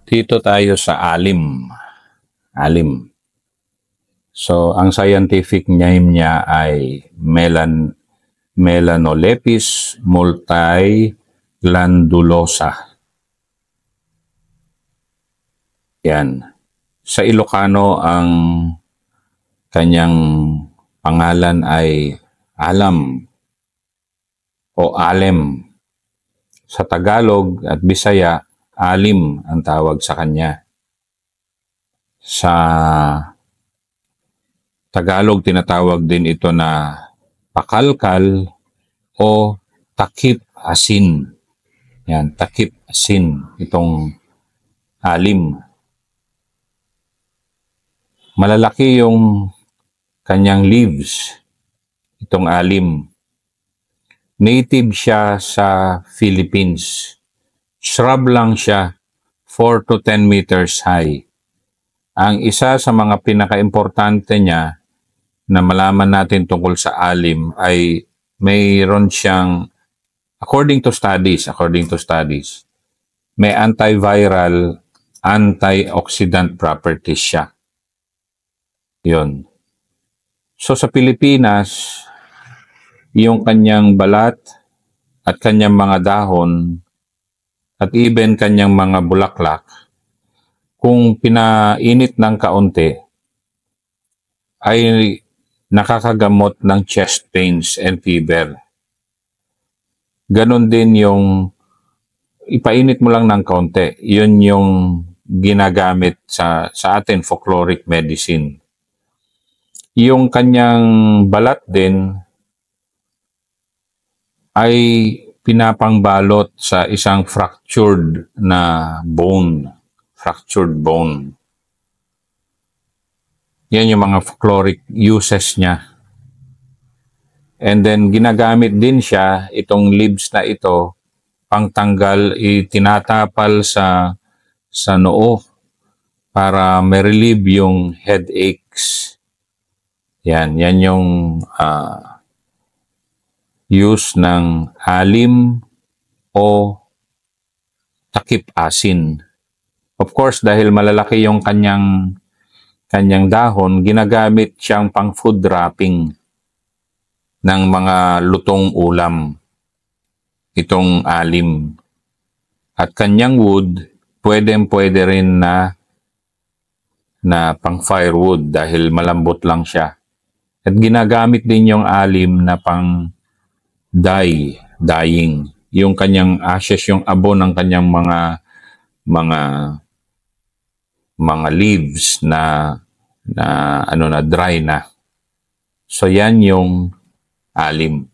Dito tayo sa alim. Alim. So, ang scientific name niya ay Melanolepis multiglandulosa. Yan. Sa Ilocano, ang kanyang pangalan ay alam o alem. Sa Tagalog at Bisaya, alim ang tawag sa kanya. Sa Tagalog, tinatawag din ito na pakalkal o takip asin. Yan, takip asin, itong alim. Malalaki yung kanyang leaves, itong alim. Native siya sa Philippines. Shrub lang siya, 4 to 10 meters high. Ang isa sa mga pinaka-importante niya na malaman natin tungkol sa alim ay mayroon siyang, according to studies, may antiviral, antioxidant properties siya. Yun. So sa Pilipinas, yung kanyang balat at kanyang mga dahon at even kanyang mga bulaklak, kung pinainit ng kaunti, ay nakakagamot ng chest pains and fever. Ganon din yung ipainit mo lang ng kaunti. Yun yung ginagamit sa atin, folkloric medicine. Yung kanyang balat din ay pinapangbalot sa isang fractured bone. Yan yung mga folkloric uses niya. And then ginagamit din siya, itong leaves na ito, pangtanggal, itinatapal sa noo para ma-relieve yung headaches. Yan yung use ng alim o takip asin. Of course, dahil malalaki yung kanyang dahon, ginagamit siyang pang food wrapping ng mga lutong ulam. Itong alim. At kanyang wood, pwede rin na pang firewood dahil malambot lang siya. At ginagamit din yung alim na pang dyeing. Yung kanyang ashes, yung abo ng kanyang mga leaves na dry na. So yan yung alim.